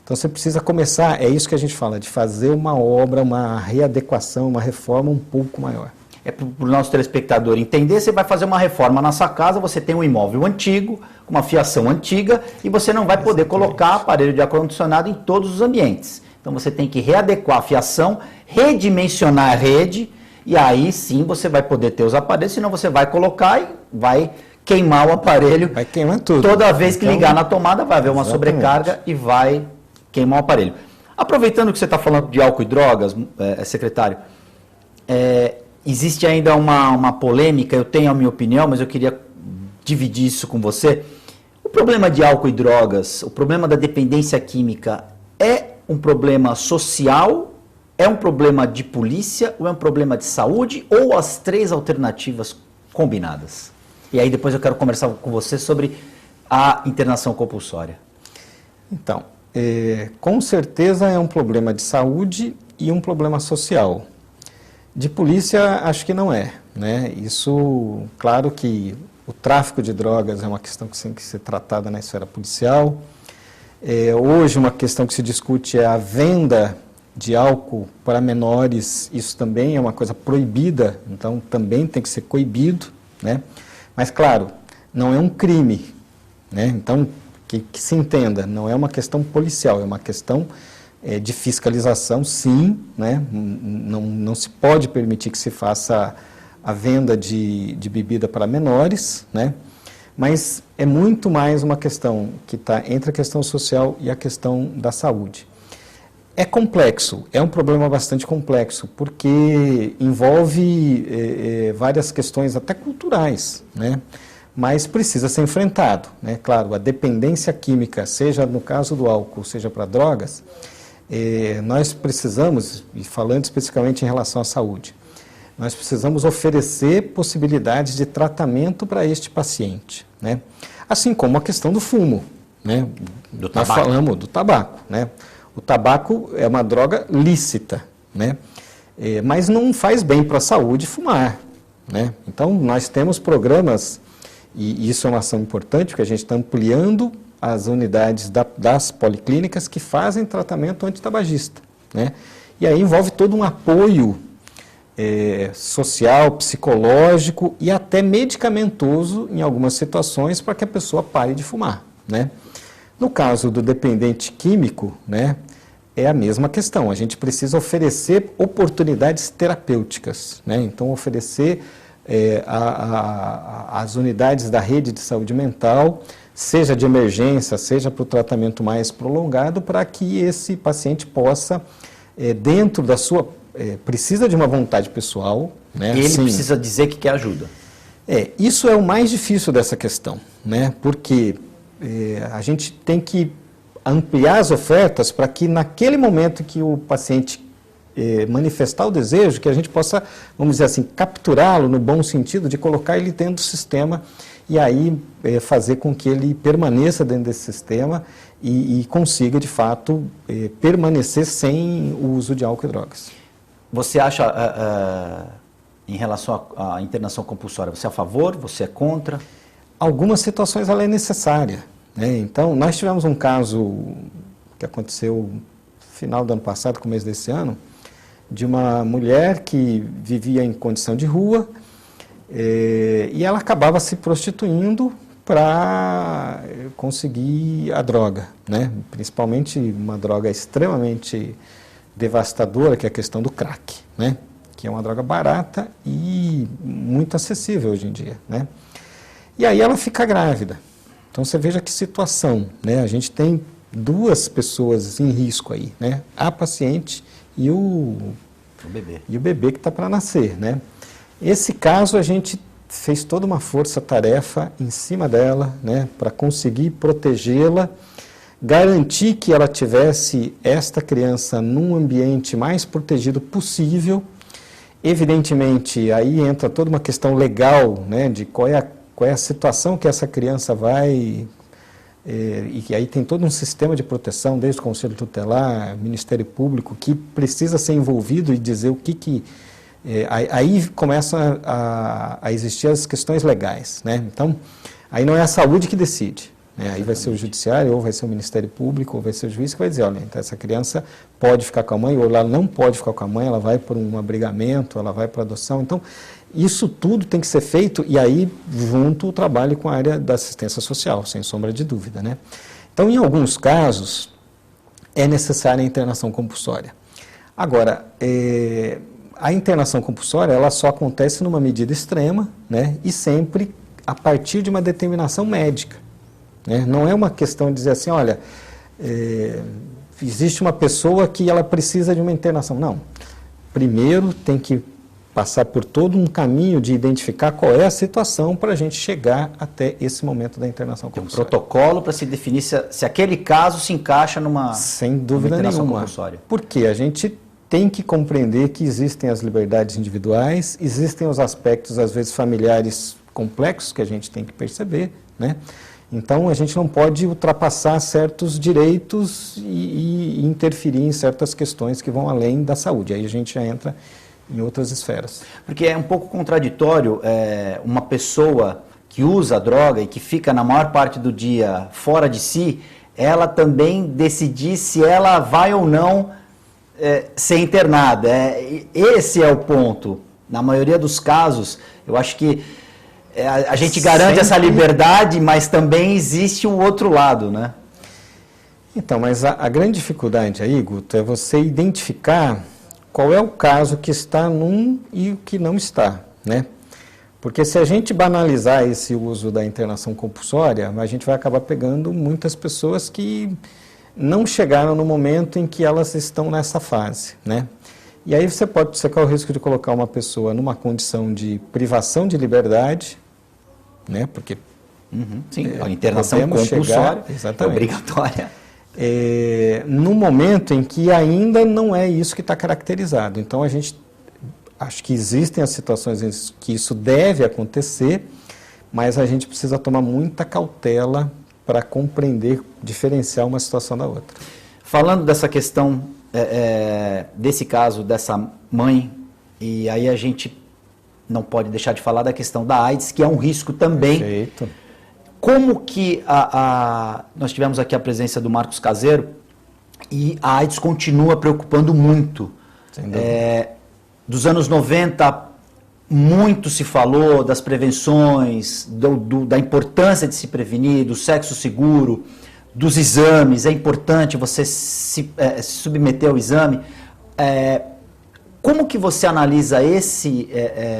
Então você precisa começar, é isso que a gente fala, de fazer uma obra, uma readequação, uma reforma um pouco maior. Para o nosso telespectador entender, você vai fazer uma reforma na sua casa, você tem um imóvel antigo, com uma fiação antiga, e você não vai poder colocar aparelho de ar-condicionado em todos os ambientes. Então você tem que readequar a fiação, redimensionar a rede, e aí sim você vai poder ter os aparelhos, senão você vai colocar e vai queimar o aparelho. Vai queimar tudo. Toda vez que ligar na tomada vai haver uma sobrecarga e vai queimar o aparelho. Aproveitando que você está falando de álcool e drogas, secretário, existe ainda uma polêmica, eu tenho a minha opinião, mas eu queria dividir isso com você. O problema de álcool e drogas, o problema da dependência química é um problema social, é um problema de polícia, ou é um problema de saúde, ou as 3 alternativas combinadas? E aí depois eu quero conversar com você sobre a internação compulsória. Então, com certeza é um problema de saúde e um problema social. De polícia, acho que não é, né? Isso, claro que o tráfico de drogas é uma questão que tem que ser tratada na esfera policial. Hoje, uma questão que se discute é a venda de álcool para menores. Isso também é uma coisa proibida, então também tem que ser coibido, né? Mas, claro, não é um crime, né? Então, que se entenda, não é uma questão policial, é uma questão de fiscalização, sim, né? Não se pode permitir que se faça a venda de bebida para menores, né? Mas é muito mais uma questão que está entre a questão social e a questão da saúde. É complexo, é um problema bastante complexo, porque envolve várias questões até culturais, né? Mas precisa ser enfrentado, né? Claro, a dependência química, seja no caso do álcool, seja para drogas, nós precisamos, e falando especificamente em relação à saúde, nós precisamos oferecer possibilidades de tratamento para este paciente, né? Assim como a questão do fumo, né? Nós falamos do tabaco, né? O tabaco é uma droga lícita, né? Mas não faz bem para a saúde fumar, né? Então, nós temos programas, e isso é uma ação importante, porque a gente está ampliando as unidades das policlínicas que fazem tratamento antitabagista, né? E aí envolve todo um apoio social, psicológico e até medicamentoso em algumas situações para que a pessoa pare de fumar, né? No caso do dependente químico, né, é a mesma questão. A gente precisa oferecer oportunidades terapêuticas, né? Então, oferecer as unidades da rede de saúde mental, seja de emergência, seja para o tratamento mais prolongado, para que esse paciente possa, dentro da sua... precisa de uma vontade pessoal, né? Ele precisa dizer que quer ajuda. Isso é o mais difícil dessa questão, né? Porque a gente tem que ampliar as ofertas para que naquele momento que o paciente manifestar o desejo, que a gente possa, vamos dizer assim, capturá-lo no bom sentido de colocar ele dentro do sistema e aí fazer com que ele permaneça dentro desse sistema e consiga, de fato, permanecer sem o uso de álcool e drogas. Você acha, em relação à internação compulsória, você é a favor, você é contra? Algumas situações ela é necessária, né? Então, nós tivemos um caso que aconteceu final do ano passado, começo desse ano, de uma mulher que vivia em condição de rua e ela acabava se prostituindo para conseguir a droga, né? Principalmente uma droga extremamente devastadora, que é a questão do crack, né? Que é uma droga barata e muito acessível hoje em dia, né? E aí ela fica grávida. Então você veja que situação, né? A gente tem duas pessoas em risco aí, né? A paciente e o bebê que está para nascer, né? Esse caso a gente fez toda uma força-tarefa em cima dela, né? Para conseguir protegê-la, garantir que ela tivesse esta criança num ambiente mais protegido possível. Evidentemente, aí entra toda uma questão legal, né? De qual é a situação que essa criança vai... e aí tem todo um sistema de proteção, desde o Conselho Tutelar, Ministério Público, que precisa ser envolvido e dizer o que aí começam a existir as questões legais, né? Então, aí não é a saúde que decide, né? Aí vai ser o Judiciário, ou vai ser o Ministério Público, ou vai ser o juiz que vai dizer, olha, então essa criança pode ficar com a mãe, ou ela não pode ficar com a mãe, ela vai para um abrigamento, ela vai para adoção. Então, isso tudo tem que ser feito, e aí junto o trabalho com a área da assistência social, sem sombra de dúvida, né? Então, em alguns casos, é necessária a internação compulsória. Agora, a internação compulsória, ela só acontece numa medida extrema, né? E sempre a partir de uma determinação médica, né? Não é uma questão de dizer assim, olha, existe uma pessoa que ela precisa de uma internação. Não. Primeiro tem que passar por todo um caminho de identificar qual é a situação para a gente chegar até esse momento da internação compulsória. Tem um protocolo para se definir se aquele caso se encaixa numa Sem dúvida internação nenhuma. compulsória. Porque a gente tem que compreender que existem as liberdades individuais, existem os aspectos, às vezes, familiares complexos que a gente tem que perceber, né? Então, a gente não pode ultrapassar certos direitos e interferir em certas questões que vão além da saúde. Aí a gente já entra em outras esferas. Porque é um pouco contraditório uma pessoa que usa a droga e que fica na maior parte do dia fora de si, ela também decidir se ela vai ou não ser internada. Esse é o ponto. Na maioria dos casos, eu acho que a gente garante essa liberdade, mas também existe o outro lado, né? Então, mas a grande dificuldade aí, Guto, é você identificar qual é o caso que está num e o que não está, né? Porque se a gente banalizar esse uso da internação compulsória, a gente vai acabar pegando muitas pessoas que não chegaram no momento em que elas estão nessa fase, né? E aí você corre o risco de colocar uma pessoa numa condição de privação de liberdade, né? Porque sim, a internação compulsória é obrigatória. No momento em que ainda não é isso que está caracterizado. Então, a gente acho que existem as situações em que isso deve acontecer, mas a gente precisa tomar muita cautela para compreender, diferenciar uma situação da outra. Falando dessa questão, desse caso, dessa mãe, e aí a gente não pode deixar de falar da questão da AIDS, que é um risco também. Perfeito. Como que nós tivemos aqui a presença do Marcos Caseiro e a AIDS continua preocupando muito. Dos anos 90, muito se falou das prevenções, da importância de se prevenir, do sexo seguro, dos exames. É importante você se submeter ao exame. Como que você analisa esse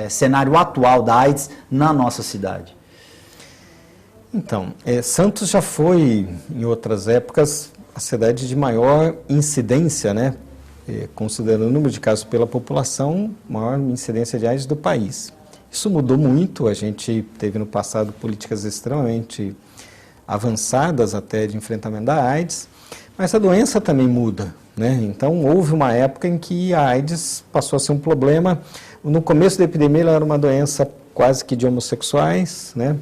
cenário atual da AIDS na nossa cidade? Então, Santos já foi, em outras épocas, a cidade de maior incidência, né? Considerando o número de casos pela população, maior incidência de AIDS do país. Isso mudou muito, a gente teve no passado políticas extremamente avançadas até de enfrentamento da AIDS, mas a doença também muda, né? Então, houve uma época em que a AIDS passou a ser um problema. No começo da epidemia, ela era uma doença quase que de homossexuais, né?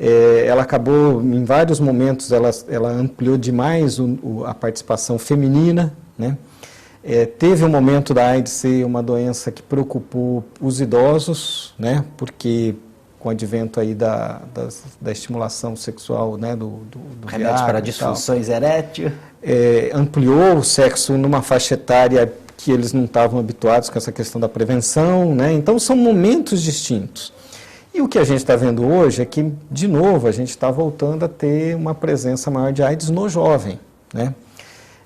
Ela acabou, em vários momentos, ela ampliou demais a participação feminina, né? Teve um momento da AIDS ser uma doença que preocupou os idosos, né? Porque com o advento aí da estimulação sexual, né? do remédios para disfunções erétil. ampliou o sexo numa faixa etária que eles não estavam habituados com essa questão da prevenção, né? Então são momentos distintos. E o que a gente está vendo hoje é que, de novo, a gente está voltando a ter uma presença maior de AIDS no jovem, né?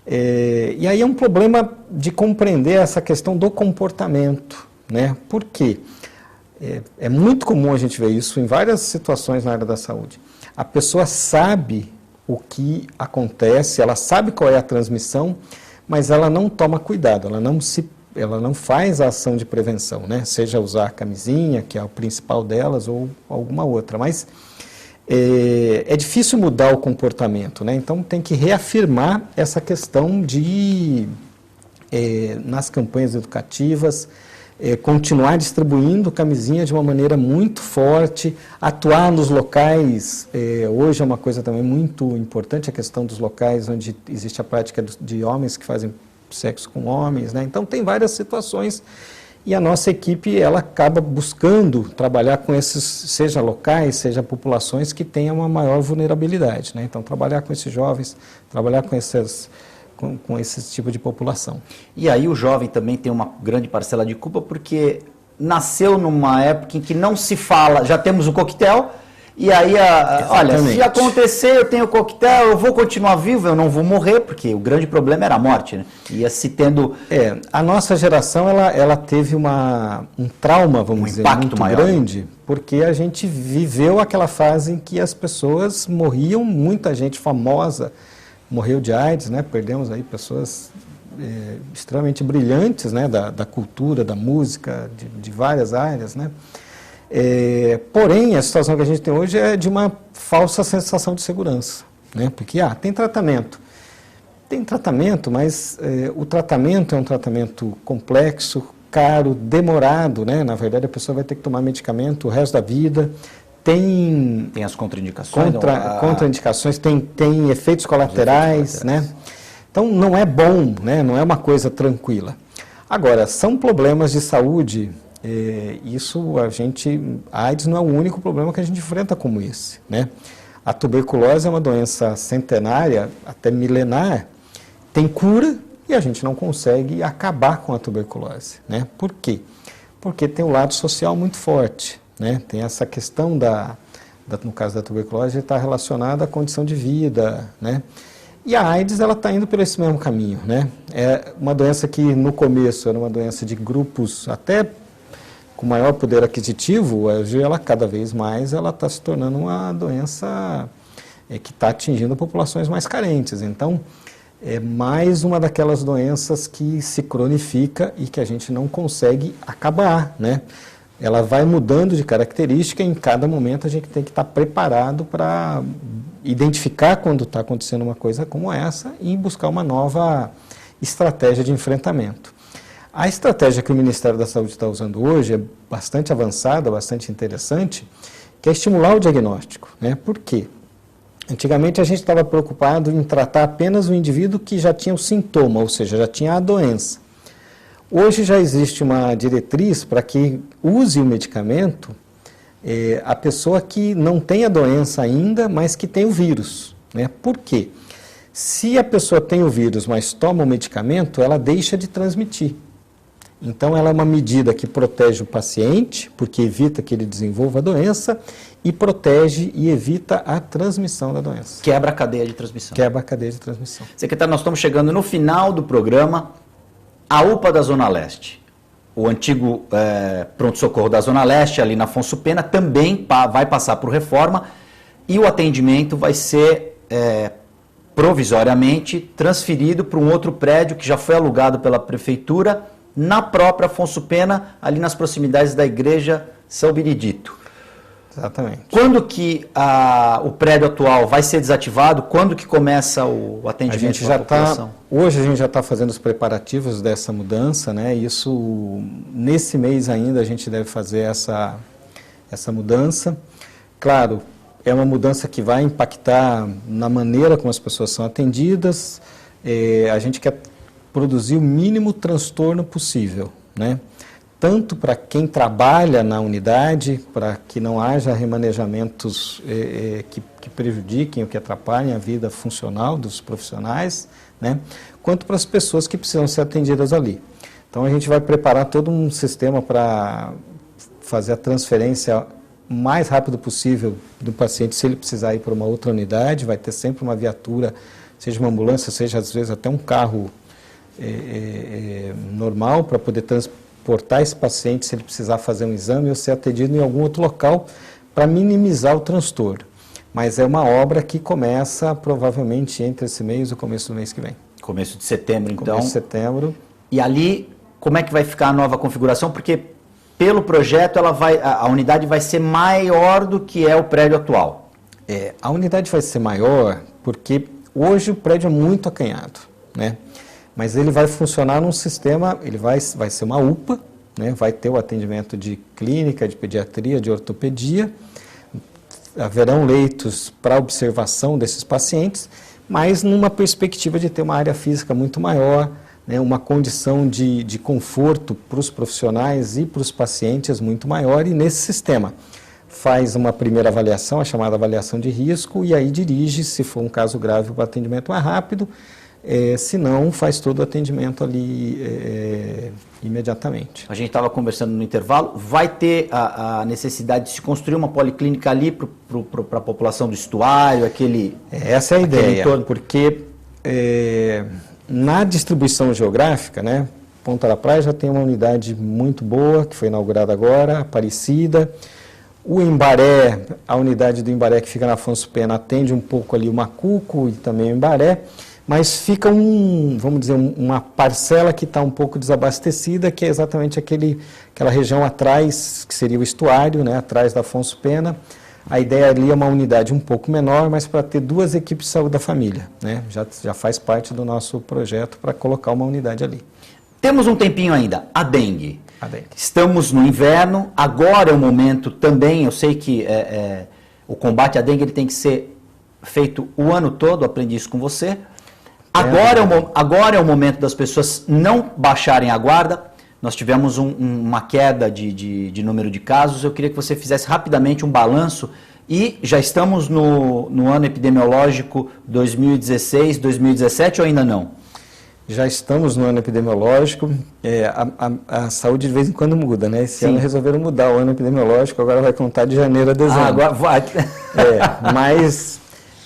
E aí é um problema de compreender essa questão do comportamento, né? Por quê? É muito comum a gente ver isso em várias situações na área da saúde. A pessoa sabe o que acontece, ela sabe qual é a transmissão, mas ela não toma cuidado, ela não faz a ação de prevenção, né? Seja usar a camisinha, que é o principal delas, ou alguma outra. Mas é difícil mudar o comportamento, né? Então tem que reafirmar essa questão de, nas campanhas educativas, continuar distribuindo camisinha de uma maneira muito forte, atuar nos locais, hoje é uma coisa também muito importante, a questão dos locais onde existe a prática de homens que fazem sexo com homens, né? Então tem várias situações e a nossa equipe ela acaba buscando trabalhar com esses, seja locais, seja populações que tenham uma maior vulnerabilidade, né? Então trabalhar com esses jovens, trabalhar com esse tipo de população. E aí o jovem também tem uma grande parcela de culpa porque nasceu numa época em que não se fala, já temos o coquetel, e aí, olha, se acontecer, eu tenho coquetel, eu vou continuar vivo, eu não vou morrer, porque o grande problema era a morte, né? Ia se tendo... a nossa geração, ela teve um trauma, vamos dizer, muito maior, grande, porque a gente viveu aquela fase em que as pessoas morriam, muita gente famosa morreu de AIDS, né? Perdemos aí pessoas extremamente brilhantes, né? Da cultura, da música, de várias áreas, né? Porém, a situação que a gente tem hoje é de uma falsa sensação de segurança, né? Porque, tem tratamento. Tem tratamento, mas o tratamento é um tratamento complexo, caro, demorado, né? Na verdade, a pessoa vai ter que tomar medicamento o resto da vida. Tem as contraindicações? Contraindicações, tem efeitos colaterais, né? Então, não é bom, né? Não é uma coisa tranquila. Agora, são problemas de saúde, a AIDS não é o único problema que a gente enfrenta como esse, né? A tuberculose é uma doença centenária, até milenar, tem cura e a gente não consegue acabar com a tuberculose, né? Por quê? Porque tem um lado social muito forte, né? Tem essa questão no caso da tuberculose, está relacionada à condição de vida, né? E a AIDS, ela está indo por esse mesmo caminho, né? É uma doença que no começo era uma doença de grupos até com maior poder aquisitivo, hoje ela cada vez mais ela está se tornando uma doença que está atingindo populações mais carentes. Então, é mais uma daquelas doenças que se cronifica e que a gente não consegue acabar, né? Ela vai mudando de característica e em cada momento a gente tem que estar preparado para identificar quando está acontecendo uma coisa como essa e buscar uma nova estratégia de enfrentamento. A estratégia que o Ministério da Saúde está usando hoje é bastante avançada, bastante interessante, que é estimular o diagnóstico, né? Por quê? Antigamente a gente estava preocupado em tratar apenas o indivíduo que já tinha o sintoma, ou seja, já tinha a doença. Hoje já existe uma diretriz para que use o medicamento a pessoa que não tem a doença ainda, mas que tem o vírus, né? Por quê? Se a pessoa tem o vírus, mas toma o medicamento, ela deixa de transmitir. Então, ela é uma medida que protege o paciente, porque evita que ele desenvolva a doença, e protege e evita a transmissão da doença. Quebra a cadeia de transmissão. Quebra a cadeia de transmissão. Secretário, nós estamos chegando no final do programa. A UPA da Zona Leste, o antigo pronto-socorro da Zona Leste, ali na Afonso Pena, também vai passar por reforma e o atendimento vai ser provisoriamente transferido para um outro prédio que já foi alugado pela Prefeitura, na própria Afonso Pena, ali nas proximidades da Igreja São Benedito. Exatamente. Quando que o prédio atual vai ser desativado? Quando que começa o atendimento da população? Hoje a gente já está fazendo os preparativos dessa mudança, né? Isso, nesse mês ainda, a gente deve fazer essa mudança. Claro, é uma mudança que vai impactar na maneira como as pessoas são atendidas. A gente quer produzir o mínimo transtorno possível, né? tanto para quem trabalha na unidade, para que não haja remanejamentos que prejudiquem ou que atrapalhem a vida funcional dos profissionais, né, quanto para as pessoas que precisam ser atendidas ali. Então a gente vai preparar todo um sistema para fazer a transferência o mais rápido possível do paciente, se ele precisar ir para uma outra unidade, vai ter sempre uma viatura, seja uma ambulância, seja às vezes até um carro normal para poder transportar esse paciente se ele precisar fazer um exame ou ser atendido em algum outro local para minimizar o transtorno. Mas é uma obra que começa provavelmente entre esse mês e o começo do mês que vem. Começo de setembro, então. Começo de setembro. E ali, como é que vai ficar a nova configuração? Porque pelo projeto a unidade vai ser maior do que é o prédio atual. A unidade vai ser maior porque hoje o prédio é muito acanhado, né? Mas ele vai funcionar num sistema, ele vai ser uma UPA, né? Vai ter o atendimento de clínica, de pediatria, de ortopedia, haverão leitos para observação desses pacientes, mas numa perspectiva de ter uma área física muito maior, né? Uma condição de conforto para os profissionais e para os pacientes muito maior, e nesse sistema faz uma primeira avaliação, a chamada avaliação de risco, e aí dirige, se for um caso grave, para o atendimento mais rápido. Se não, faz todo o atendimento ali imediatamente. A gente estava conversando no intervalo, vai ter a necessidade de se construir uma policlínica ali para a população do estuário, Essa é a ideia, porque na distribuição geográfica, né, Ponta da Praia já tem uma unidade muito boa, que foi inaugurada agora, Aparecida. O Embaré, a unidade do Embaré que fica na Afonso Pena, atende um pouco ali o Macuco e também o Embaré, mas fica vamos dizer, uma parcela que está um pouco desabastecida, que é exatamente aquela região atrás, que seria o estuário, né, atrás da Afonso Pena. A ideia ali é uma unidade um pouco menor, mas para ter 2 equipes de saúde da família, né? Já faz parte do nosso projeto para colocar uma unidade ali. Temos um tempinho ainda, a dengue. Estamos no inverno, agora é o momento também, eu sei que o combate à dengue ele tem que ser feito o ano todo, aprendi isso com você. Agora é o momento das pessoas não baixarem a guarda. Nós tivemos uma queda de número de casos. Eu queria que você fizesse rapidamente um balanço e já estamos no ano epidemiológico 2016, 2017 ou ainda não? Já estamos no ano epidemiológico. A saúde de vez em quando muda, né? Esse ano resolveram mudar o ano epidemiológico, agora vai contar de janeiro a dezembro. Agora vai. Mas,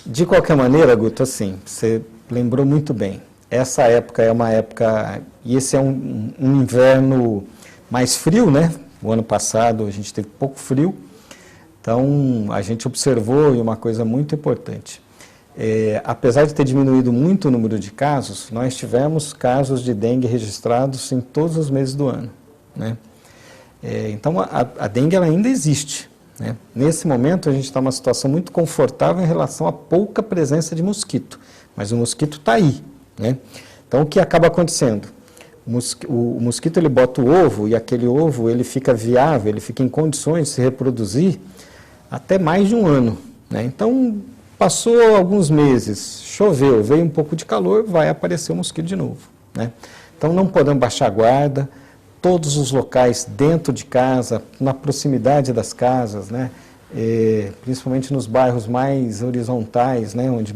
de qualquer maneira, Guto, assim, você lembrou muito bem. Essa época é uma época, e esse é um inverno mais frio, né? O ano passado a gente teve pouco frio, então a gente observou, e uma coisa muito importante, apesar de ter diminuído muito o número de casos, nós tivemos casos de dengue registrados em todos os meses do ano, né? Então a dengue ela ainda existe, né? Nesse momento a gente está numa situação muito confortável em relação à pouca presença de mosquito, mas o mosquito está aí, né? Então o que acaba acontecendo? O mosquito ele bota o ovo e aquele ovo ele fica viável, ele fica em condições de se reproduzir até mais de um ano, né? Então passou alguns meses, choveu, veio um pouco de calor, vai aparecer o mosquito de novo, né? Então não podemos baixar a guarda, todos os locais dentro de casa, na proximidade das casas, né? Principalmente nos bairros mais horizontais, né? Onde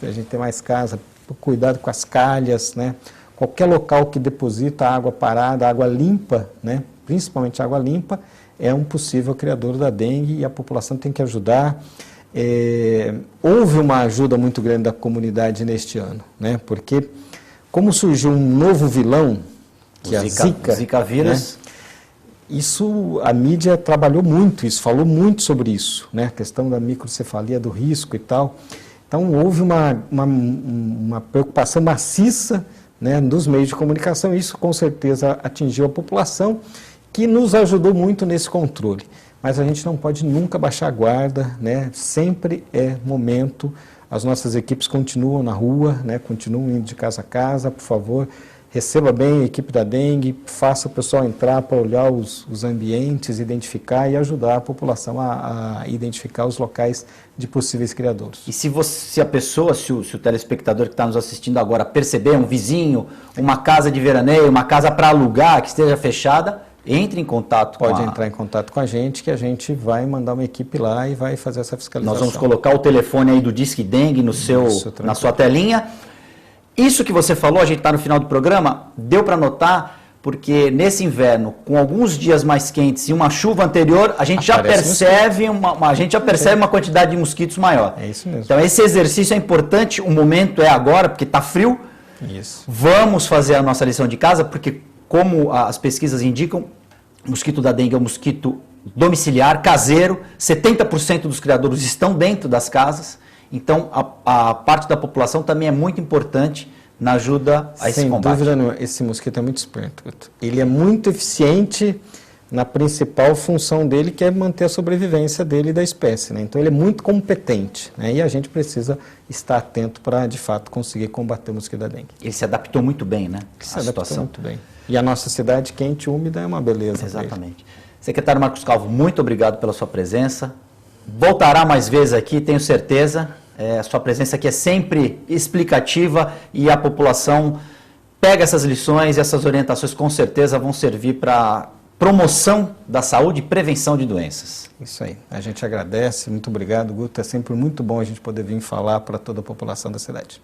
a gente tem mais casa, cuidado com as calhas, né? Qualquer local que deposita água parada, água limpa, né? Principalmente água limpa, é um possível criador da dengue e a população tem que ajudar. Houve uma ajuda muito grande da comunidade neste ano, né? Porque como surgiu um novo vilão, que é a Zika vírus, né? Isso, a mídia trabalhou muito, falou muito sobre isso, né? A questão da microcefalia, do risco e tal. Então, houve uma preocupação maciça, né, dos meios de comunicação, e isso com certeza atingiu a população, que nos ajudou muito nesse controle. Mas a gente não pode nunca baixar a guarda, né? Sempre é momento, as nossas equipes continuam na rua, né? Continuam indo de casa a casa, por favor. Receba bem a equipe da dengue, faça o pessoal entrar para olhar os ambientes, identificar e ajudar a população a identificar os locais de possíveis criadouros. E se a pessoa, se o telespectador que está nos assistindo agora perceber um vizinho, uma casa de veraneio, uma casa para alugar que esteja fechada, entre em contato Pode entrar em contato com a gente, que a gente vai mandar uma equipe lá e vai fazer essa fiscalização. Nós vamos colocar o telefone aí do Disque Dengue na sua telinha. Isso que você falou, a gente está no final do programa, deu para notar, porque nesse inverno, com alguns dias mais quentes e uma chuva anterior, a gente já percebe uma quantidade de mosquitos maior. É isso mesmo. Então esse exercício é importante, o momento é agora, porque está frio. Isso. Vamos fazer a nossa lição de casa, porque como as pesquisas indicam, o mosquito da dengue é um mosquito domiciliar, caseiro, 70% dos criadouros estão dentro das casas, então a parte da população também é muito importante na ajuda a esse combate. Sem dúvida nenhuma, esse mosquito é muito esperto. Ele é muito eficiente na principal função dele, que é manter a sobrevivência dele e da espécie, né? Então ele é muito competente, né? E a gente precisa estar atento para, de fato, conseguir combater o mosquito da dengue. Ele se adaptou muito bem, né? Se adaptou muito bem. E a nossa cidade quente e úmida é uma beleza. Exatamente. Secretário Marcos Calvo, muito obrigado pela sua presença. Voltará mais vezes aqui, tenho certeza. Sua presença aqui é sempre explicativa e a população pega essas lições e essas orientações com certeza vão servir para promoção da saúde e prevenção de doenças. Isso aí. A gente agradece. Muito obrigado, Guto. É sempre muito bom a gente poder vir falar para toda a população da cidade.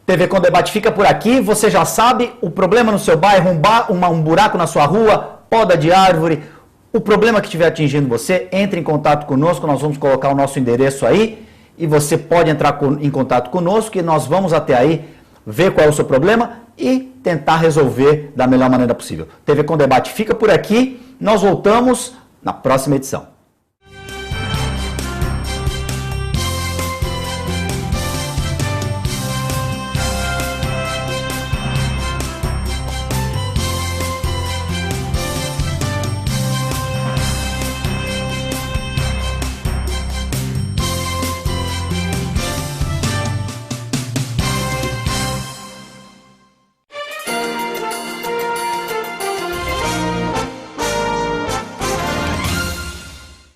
TV Com Debate fica por aqui. Você já sabe, o problema no seu bairro, um buraco na sua rua, poda de árvore, o problema que estiver atingindo você, entre em contato conosco, nós vamos colocar o nosso endereço aí e você pode entrar em contato conosco e nós vamos até aí ver qual é o seu problema e tentar resolver da melhor maneira possível. TV Com Debate fica por aqui, nós voltamos na próxima edição.